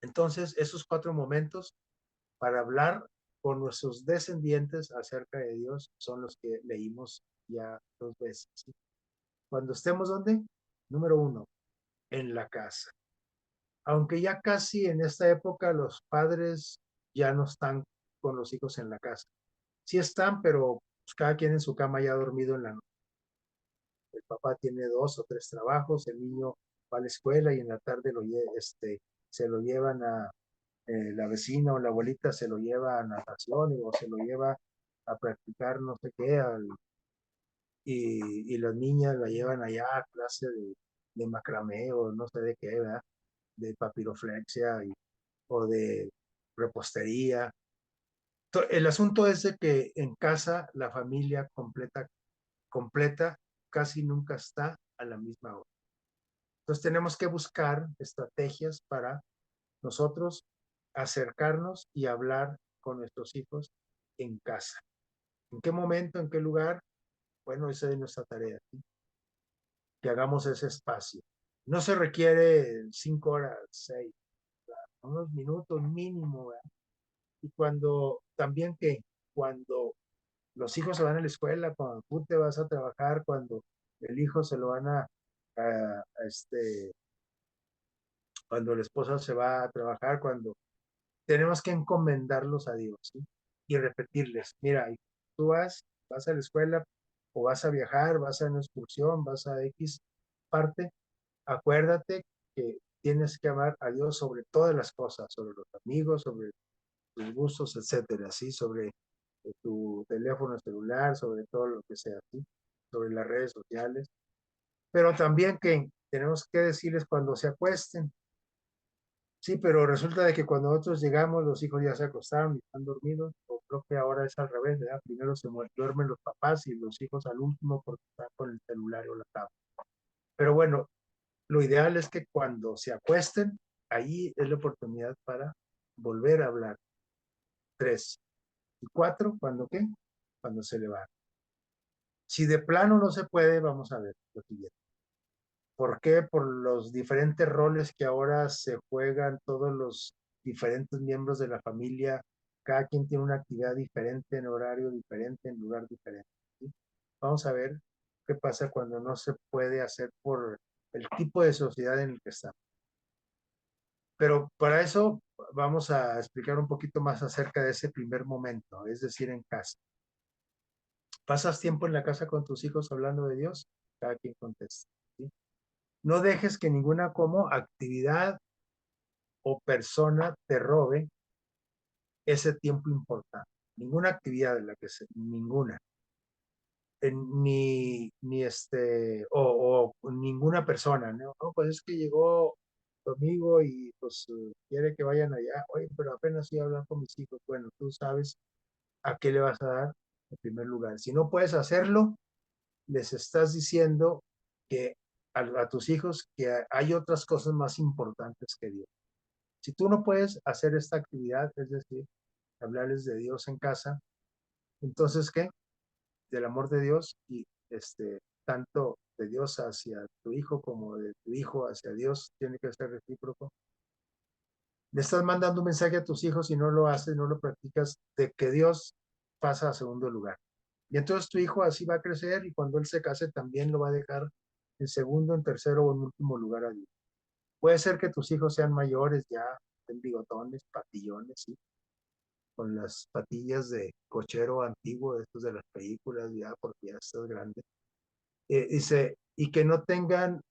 Entonces, esos 4 momentos para hablar con nuestros descendientes acerca de Dios son los que leímos ya 2 veces. ¿Sí? Cuando estemos, ¿dónde? Número 1, en la casa. Aunque ya casi en esta época los padres ya no están con los hijos en la casa. Sí están, pero pues, cada quien en su cama ya ha dormido en la noche. El papá tiene 2 o 3 trabajos, el niño va a la escuela y en la tarde se lo llevan a la vecina o la abuelita, se lo lleva a natación o se lo lleva a practicar no sé qué, y las niñas la llevan allá a clase de macramé o no sé de qué, ¿verdad? De papiroflexia o de repostería. El asunto es de que en casa la familia completa casi nunca está a la misma hora. Entonces tenemos que buscar estrategias para nosotros acercarnos y hablar con nuestros hijos en casa. ¿En qué momento, en qué lugar? Bueno, esa es nuestra tarea, ¿sí? Que hagamos ese espacio. No se requiere 5 horas, 6, unos minutos mínimo, ¿verdad? Y también que cuando los hijos se van a la escuela, cuando tú te vas a trabajar, cuando el hijo se lo van a cuando la esposa se va a trabajar, cuando tenemos que encomendarlos a Dios, ¿sí? Y repetirles, mira, tú vas a la escuela o vas a viajar, vas a una excursión, vas a X parte, acuérdate que tienes que amar a Dios sobre todas las cosas, sobre los amigos, sobre tus gustos, etcétera, ¿sí? Sobre tu teléfono celular, sobre todo lo que sea, ¿sí? Sobre las redes sociales, pero también que tenemos que decirles cuando se acuesten, sí, pero resulta de que cuando nosotros llegamos, los hijos ya se acostaron y están dormidos, o creo que ahora es al revés, ¿verdad? Primero duermen los papás y los hijos al último porque están con el celular o la tablet. Pero bueno, lo ideal es que cuando se acuesten, ahí es la oportunidad para volver a hablar. 3 y 4, ¿cuándo qué? Cuando se levantan. Si de plano no se puede, vamos a ver lo siguiente. ¿Por qué? Por los diferentes roles que ahora se juegan todos los diferentes miembros de la familia. Cada quien tiene una actividad diferente, en horario diferente, en lugar diferente. ¿Sí? Vamos a ver qué pasa cuando no se puede hacer por el tipo de sociedad en el que estamos. Pero para eso vamos a explicar un poquito más acerca de ese primer momento, es decir, en casa. ¿Pasas tiempo en la casa con tus hijos hablando de Dios? Cada quien contesta. ¿Sí? No dejes que ninguna como actividad o persona te robe ese tiempo importante. Ninguna actividad de la que se, ninguna. O ninguna persona, ¿no? No, pues es que llegó tu amigo y pues quiere que vayan allá. Oye, pero apenas voy a hablar con mis hijos. Bueno, tú sabes a qué le vas a dar en primer lugar. Si no puedes hacerlo, les estás diciendo que a tus hijos que hay otras cosas más importantes que Dios. Si tú no puedes hacer esta actividad, es decir, hablarles de Dios en casa, entonces, ¿qué? Del amor de Dios y tanto de Dios hacia tu hijo como de tu hijo hacia Dios tiene que ser recíproco. Le estás mandando un mensaje a tus hijos y no lo haces, no lo practicas, de que Dios pasa a segundo lugar. Y entonces tu hijo así va a crecer y cuando él se case también lo va a dejar en segundo, en tercero o en último lugar a Dios. Puede ser que tus hijos sean mayores ya, en bigotones, patillones, ¿sí? Con las patillas de cochero antiguo, de estos de las películas, ya porque ya estás grande. Dice, y que no tengan,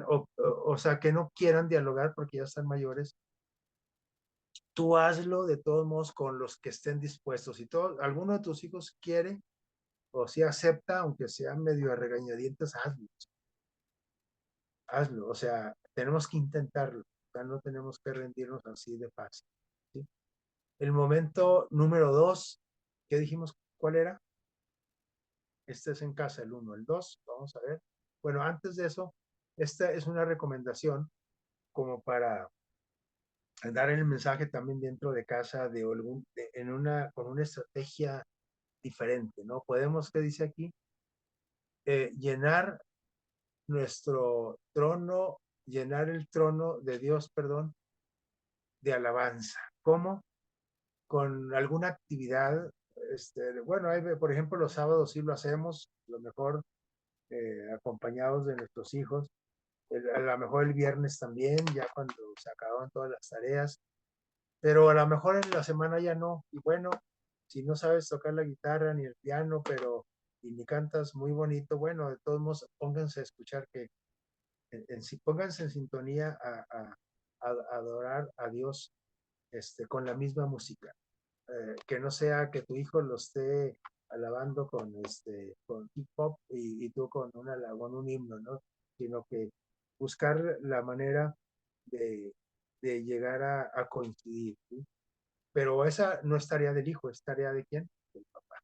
o sea, que no quieran dialogar porque ya están mayores, tú hazlo de todos modos con los que estén dispuestos. Si alguno de tus hijos quiere o si acepta, aunque sea medio a regañadientes, hazlo, hazlo. O sea, tenemos que intentarlo. O sea, no tenemos que rendirnos así de fácil. ¿Sí? El momento número 2, ¿qué dijimos? ¿Cuál era? Este es en casa, el 1. El 2, vamos a ver. Bueno, antes de eso, esta es una recomendación como para dar el mensaje también dentro de casa de con una estrategia diferente, ¿no? Podemos, ¿qué dice aquí? Llenar nuestro trono, llenar el trono de Dios, perdón, de alabanza. ¿Cómo? Con alguna actividad, bueno, por ejemplo, los sábados sí lo hacemos, a lo mejor acompañados de nuestros hijos, a lo mejor el viernes también, ya cuando se acaban todas las tareas, pero a lo mejor en la semana ya no. Y bueno, si no sabes tocar la guitarra ni el piano, pero y ni cantas muy bonito, bueno, de todos modos, pónganse a escuchar que pónganse en sintonía a adorar a Dios con la misma música. Que no sea que tu hijo lo esté alabando con hip hop y tú con un himno, ¿no? Sino que buscar la manera de, de llegar a coincidir, ¿sí? Pero esa no es tarea del hijo, es tarea de quién? Del papá,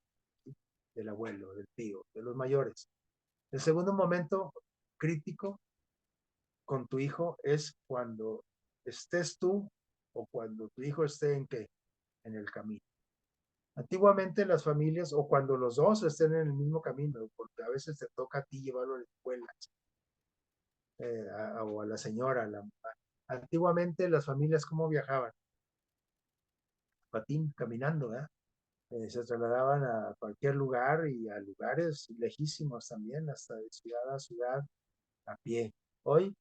¿sí? Del abuelo, del tío, de los mayores. El segundo momento crítico con tu hijo es cuando estés tú o cuando tu hijo esté en el camino. Antiguamente las familias, o cuando los dos estén en el mismo camino, porque a veces te toca a ti llevarlo a la escuela, o a la señora, a la mamá. Antiguamente las familias, ¿cómo viajaban? Patín, caminando, ¿verdad? Se trasladaban a cualquier lugar y a lugares lejísimos también, hasta de ciudad a ciudad, a pie. Hoy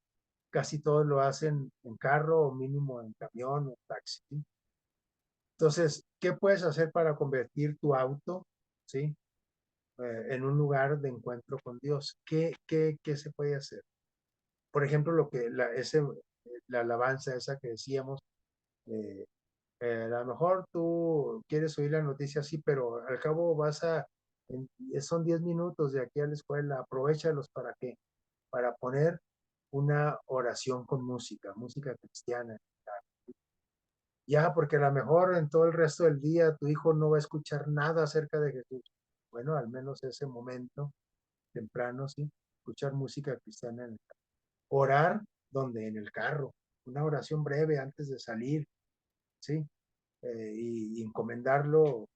casi todos lo hacen en carro o mínimo en camión o taxi. ¿Sí? Entonces, ¿qué puedes hacer para convertir tu auto, ¿sí? En un lugar de encuentro con Dios? ¿Qué se puede hacer? Por ejemplo, la alabanza esa que decíamos, eh, a lo mejor tú quieres oír la noticia así, pero al cabo son 10 minutos de aquí a la escuela, aprovechalos para qué, para poner una oración con música, música cristiana. Ya, porque a lo mejor en todo el resto del día tu hijo no va a escuchar nada acerca de Jesús. Bueno, al menos ese momento temprano, sí, escuchar música cristiana en el carro. Orar donde en el carro, una oración breve antes de salir, sí, y encomendarlo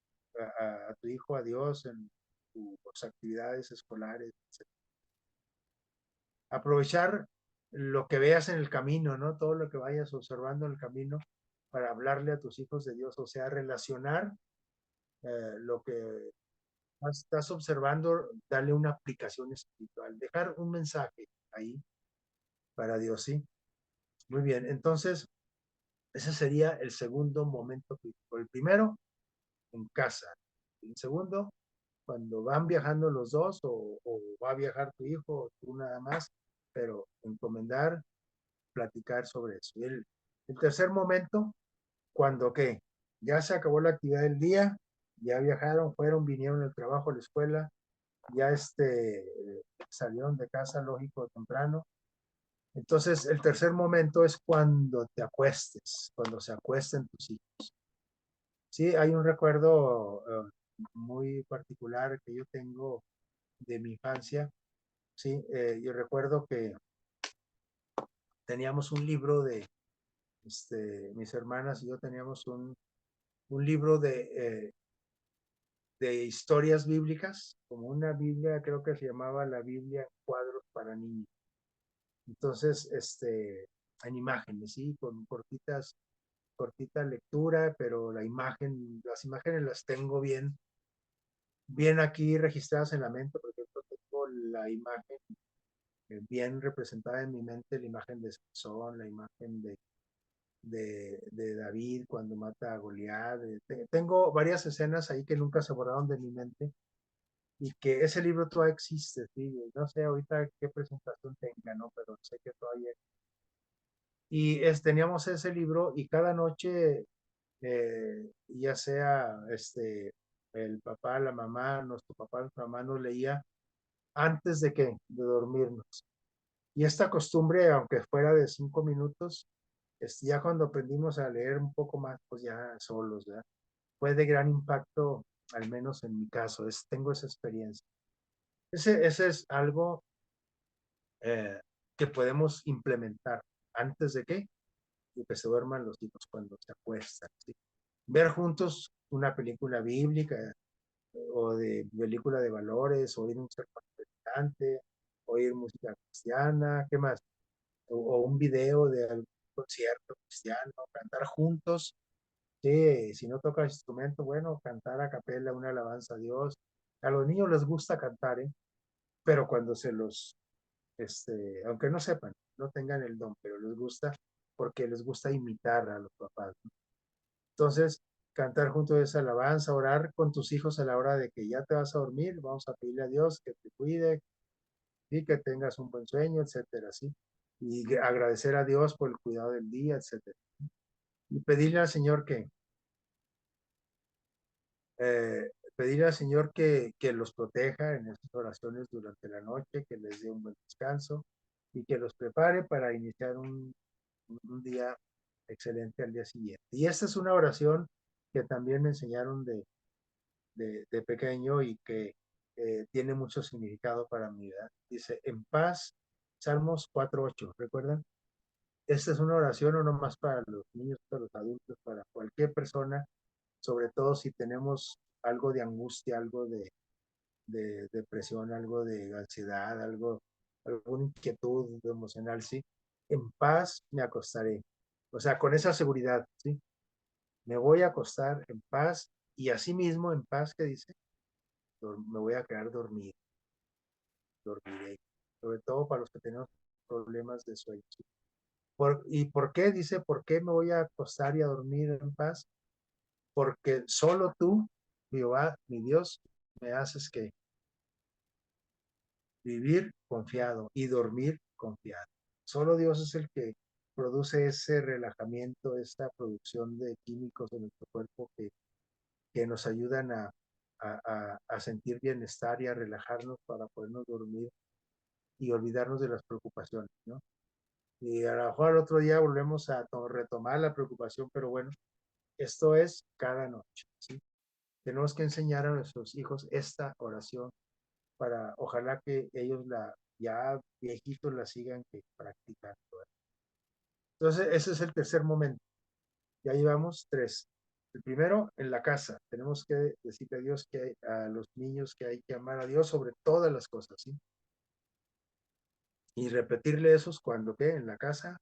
a tu hijo, a Dios en tus actividades escolares, etcétera. Aprovechar lo que veas en el camino, ¿no? Todo lo que vayas observando en el camino para hablarle a tus hijos de Dios, o sea, relacionar lo que estás observando, darle una aplicación espiritual, dejar un mensaje ahí para Dios, ¿sí? Muy bien, entonces, ese sería el segundo momento crítico. El primero, en casa. El segundo, cuando van viajando los dos o va a viajar tu hijo o tú nada más, pero encomendar, platicar sobre eso. Y el tercer momento, cuando qué, ya se acabó la actividad del día, ya viajaron, fueron, vinieron al trabajo, a la escuela, ya salieron de casa, lógico, temprano. Entonces, el tercer momento es cuando te acuestes, cuando se acuesten tus hijos. Sí, hay un recuerdo muy particular que yo tengo de mi infancia. Sí, yo recuerdo que teníamos un libro mis hermanas y yo teníamos un libro de historias bíblicas, como una Biblia, creo que se llamaba la Biblia en cuadros para niños. Entonces, en imágenes, ¿sí? Con cortita lectura, pero las imágenes las tengo bien aquí registradas en la mente. Por ejemplo, tengo la imagen bien representada en mi mente, la imagen de Sansón, la imagen de David cuando mata a Goliat. Tengo varias escenas ahí que nunca se borraron de mi mente y que ese libro todavía existe, ¿sí? No sé ahorita qué presentación tenga, ¿no? Pero sé que todavía. Y teníamos ese libro y cada noche ya sea el papá, la mamá, nuestro papá, nuestra mamá nos leía antes de que de dormirnos. Y esta costumbre, aunque fuera de 5 minutos, ya cuando aprendimos a leer un poco más, pues ya solos, ¿verdad? Fue de gran impacto, al menos en mi caso, tengo esa experiencia. Ese es algo eh, que podemos implementar antes de que se duerman los hijos cuando se acuestan, ¿sí? Ver juntos una película bíblica o de película de valores, oír un sermón interesante, oír música cristiana, ¿qué más? O un video de algún concierto cristiano, cantar juntos. Sí, si no toca instrumento, bueno, cantar a capela una alabanza a Dios. A los niños les gusta cantar, ¿eh? Pero cuando aunque no sepan, no tengan el don, pero les gusta porque les gusta imitar a los papás, ¿no? Entonces, cantar junto a esa alabanza, orar con tus hijos a la hora de que ya te vas a dormir, vamos a pedirle a Dios que te cuide y que tengas un buen sueño, etcétera, ¿sí? Y agradecer a Dios por el cuidado del día, etcétera. Y eh, pedirle al Señor que los proteja en esas oraciones durante la noche, que les dé un buen descanso y que los prepare para iniciar un día excelente al día siguiente. Y esta es una oración que también me enseñaron de pequeño y que tiene mucho significado para mi vida. Dice, en paz, Salmos 4:8, ¿recuerdan? Esta es una oración no nomás para los niños, para los adultos, para cualquier persona, sobre todo si tenemos algo de angustia, algo de depresión, algo de ansiedad, alguna inquietud emocional, ¿sí? En paz me acostaré. O sea, con esa seguridad, ¿sí? Me voy a acostar en paz y así mismo en paz, que dice, me voy a quedar dormido, dormiré. Sobre todo para los que tenemos problemas de sueño, ¿sí? ¿Y por qué? Dice, ¿por qué me voy a acostar y a dormir en paz? Porque solo tú, Jehová, mi Dios, me haces que vivir confiado y dormir confiado. Solo Dios es el que produce ese relajamiento, esta producción de químicos en nuestro cuerpo que nos ayudan a sentir bienestar y a relajarnos para podernos dormir y olvidarnos de las preocupaciones, ¿no? Y a lo mejor el otro día volvemos a retomar la preocupación, pero bueno, esto es cada noche, ¿sí? Tenemos que enseñar a nuestros hijos esta oración para, ojalá que ellos ya viejitos la sigan practicando, ¿eh? Entonces, ese es el tercer momento. Ya llevamos tres. El primero, en la casa. Tenemos que decirle a Dios a los niños que hay que amar a Dios sobre todas las cosas, ¿sí? Y repetirle esos cuando, ¿qué? En la casa,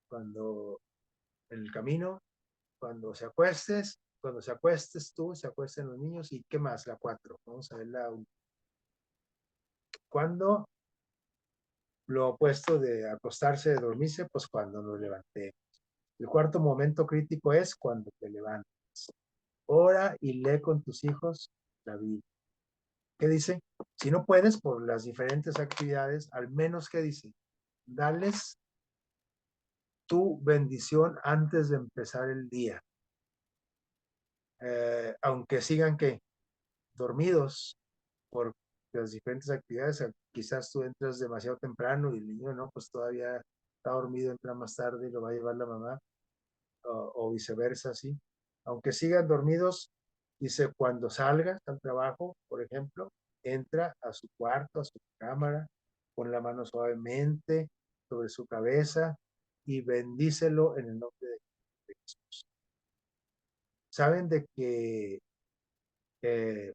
cuando en el camino, cuando se acuestes tú, se acuesten los niños, y ¿qué más? La cuatro. Vamos a ver cuando lo opuesto de acostarse, de dormirse, pues cuando nos levantemos. El cuarto momento crítico es cuando te levantas. Ora y lee con tus hijos la Biblia. ¿Qué dice? Si no puedes por las diferentes actividades, al menos, ¿qué dice? Dales tu bendición antes de empezar el día. Aunque sigan que dormidos por las diferentes actividades, quizás tú entras demasiado temprano y el niño no, pues todavía está dormido, entra más tarde y lo va a llevar la mamá, o viceversa, ¿sí? Aunque sigan dormidos, dice, cuando salgas al trabajo, por ejemplo, entra a su cuarto, a su cámara, pon la mano suavemente sobre su cabeza y bendícelo en el nombre de Jesús. Saben de que eh,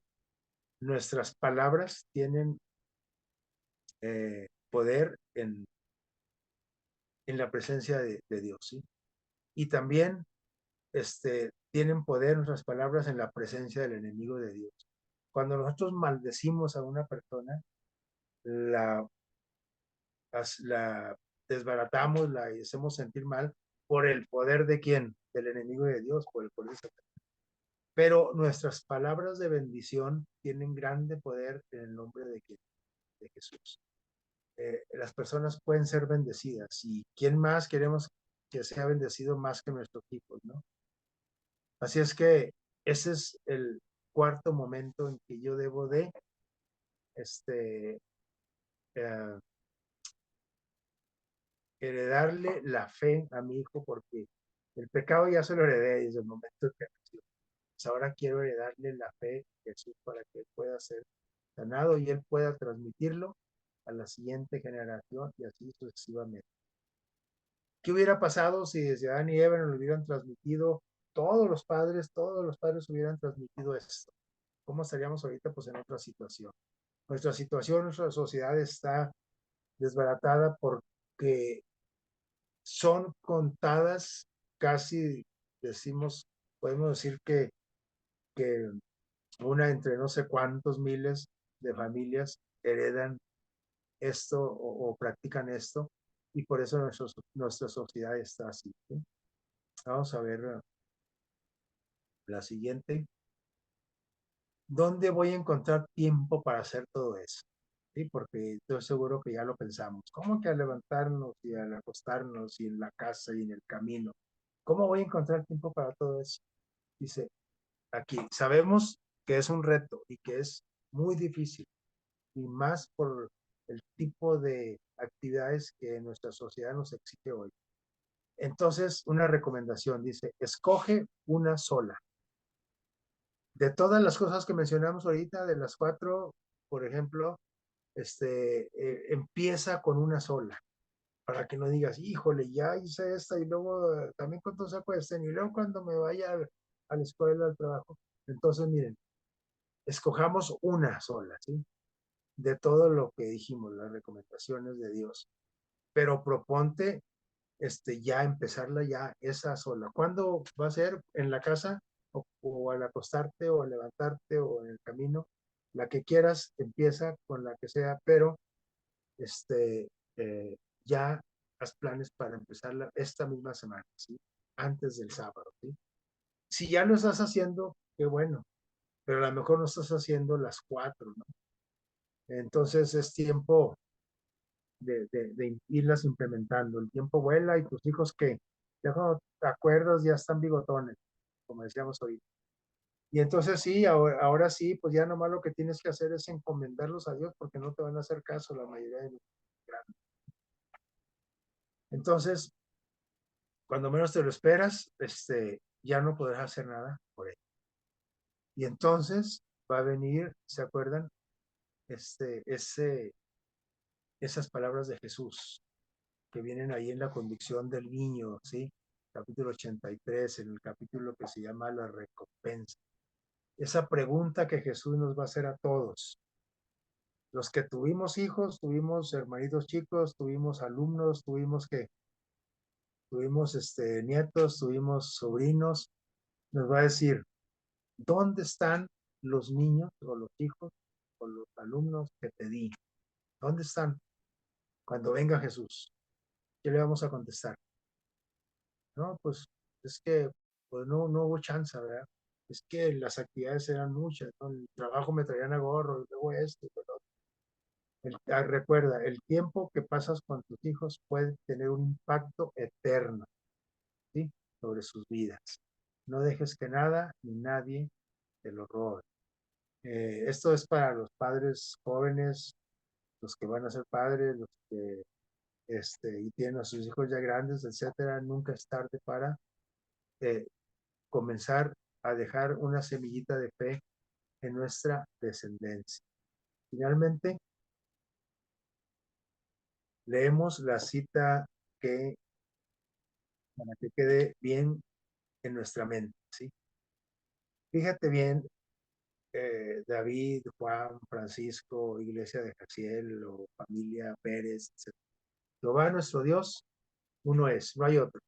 nuestras palabras tienen poder en la presencia de Dios, ¿sí? Y también tienen poder nuestras palabras en la presencia del enemigo de Dios. Cuando nosotros maldecimos a una persona, la, la desbaratamos, la hacemos sentir mal por el poder de quién, del enemigo de Dios, por el poder de Satanás. Pero nuestras palabras de bendición tienen grande poder en el nombre de quién, de Jesús. Las personas pueden ser bendecidas, y quién más queremos que sea bendecido más que nuestros hijos, ¿no? Así es que ese es el cuarto momento en que yo debo de este, eh, heredarle la fe a mi hijo, porque el pecado ya se lo heredé desde el momento en que nació. Pues ahora quiero heredarle la fe a Jesús para que él pueda ser sanado y él pueda transmitirlo a la siguiente generación y así sucesivamente. ¿Qué hubiera pasado si desde Adán y Eva nos lo hubieran transmitido todos los padres hubieran transmitido esto? ¿Cómo estaríamos ahorita? Pues en otra situación. Nuestra situación, nuestra sociedad está desbaratada porque son contadas, casi decimos, podemos decir que una entre no sé cuántos miles de familias heredan esto o practican esto, y por eso nuestra sociedad está así, ¿sí? Vamos a ver la siguiente. ¿Dónde voy a encontrar tiempo para hacer todo eso? Sí, porque estoy seguro que ya lo pensamos. ¿Cómo que al levantarnos y al acostarnos y en la casa y en el camino? ¿Cómo voy a encontrar tiempo para todo eso? Dice, aquí sabemos que es un reto y que es muy difícil, y más por el tipo de actividades que nuestra sociedad nos exige hoy. Entonces, una recomendación dice, escoge una sola. De todas las cosas que mencionamos ahorita, de las cuatro, por ejemplo, empieza con una sola, para que no digas, híjole, ya hice esta y luego también cuando se acuesten y luego cuando me vaya a la escuela, al trabajo. Entonces, miren, escojamos una sola, ¿sí? De todo lo que dijimos, las recomendaciones de Dios. Pero proponte ya empezarla ya esa sola. ¿Cuándo va a ser? ¿En la casa? O al acostarte o al levantarte o en el camino. La que quieras, empieza con la que sea, pero este, eh, ya haz planes para empezarla esta misma semana, ¿sí? Antes del sábado, ¿sí? Si ya lo estás haciendo, qué bueno, pero a lo mejor no estás haciendo las cuatro, ¿no? Entonces es tiempo de irlas implementando. El tiempo vuela y tus hijos que ya cuando te acuerdas ya están bigotones, como decíamos hoy. Y entonces sí, ahora sí, pues ya nomás lo que tienes que hacer es encomendarlos a Dios porque no te van a hacer caso la mayoría de los grandes. Entonces, cuando menos te lo esperas, ya no podrás hacer nada por él. Y entonces va a venir, ¿se acuerdan? Este, ese, esas palabras de Jesús que vienen ahí en la convicción del niño, ¿sí? Capítulo 83, en el capítulo que se llama la recompensa. Esa pregunta que Jesús nos va a hacer a todos. Los que tuvimos hijos, tuvimos hermanitos chicos, tuvimos alumnos, tuvimos nietos, tuvimos sobrinos, nos va a decir, ¿dónde están los niños o los hijos o los alumnos que te di? ¿Dónde están? Cuando venga Jesús, ¿qué le vamos a contestar? No, pues es que pues no hubo chance, ¿verdad? Es que las actividades eran muchas, ¿no? El trabajo me traían a gorro, y luego esto, pero recuerda, el tiempo que pasas con tus hijos puede tener un impacto eterno, ¿sí? Sobre sus vidas. No dejes que nada ni nadie te lo robe. Esto es para los padres jóvenes, los que van a ser padres, los que y tienen a sus hijos ya grandes, etcétera. Nunca es tarde para eh, comenzar a dejar una semillita de fe en nuestra descendencia. Finalmente, leemos la cita que, para que quede bien en nuestra mente, ¿sí? Fíjate bien, David, Juan, Francisco, Iglesia de Jaciel o familia Pérez, etc. Jehová nuestro Dios, uno es, no hay otro.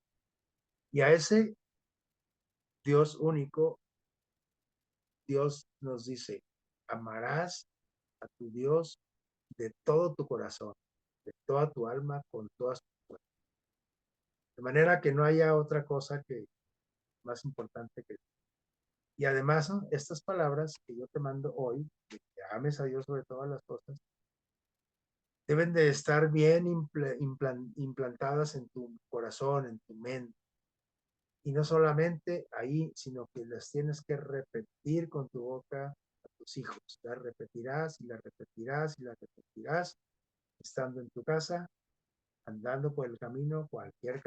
Y a ese Dios único, Dios nos dice, amarás a tu Dios de todo tu corazón, de toda tu alma, con todas tus fuerzas. De manera que no haya otra cosa que más importante que. Y además, ¿no? Estas palabras que yo te mando hoy, que ames a Dios sobre todas las cosas, deben de estar bien implantadas en tu corazón, en tu mente. Y no solamente ahí, sino que las tienes que repetir con tu boca a tus hijos. Las repetirás y las repetirás y las repetirás, estando en tu casa, andando por el camino, cualquier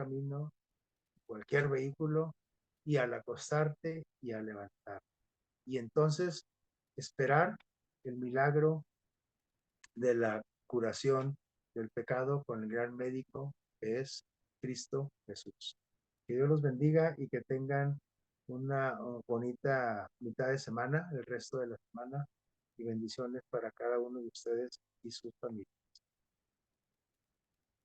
vehículo, y al acostarte y al levantar. Y entonces esperar el milagro de la curación del pecado con el gran médico que es Cristo Jesús. Que Dios los bendiga y que tengan una bonita mitad de semana, el resto de la semana, y bendiciones para cada uno de ustedes y sus familias.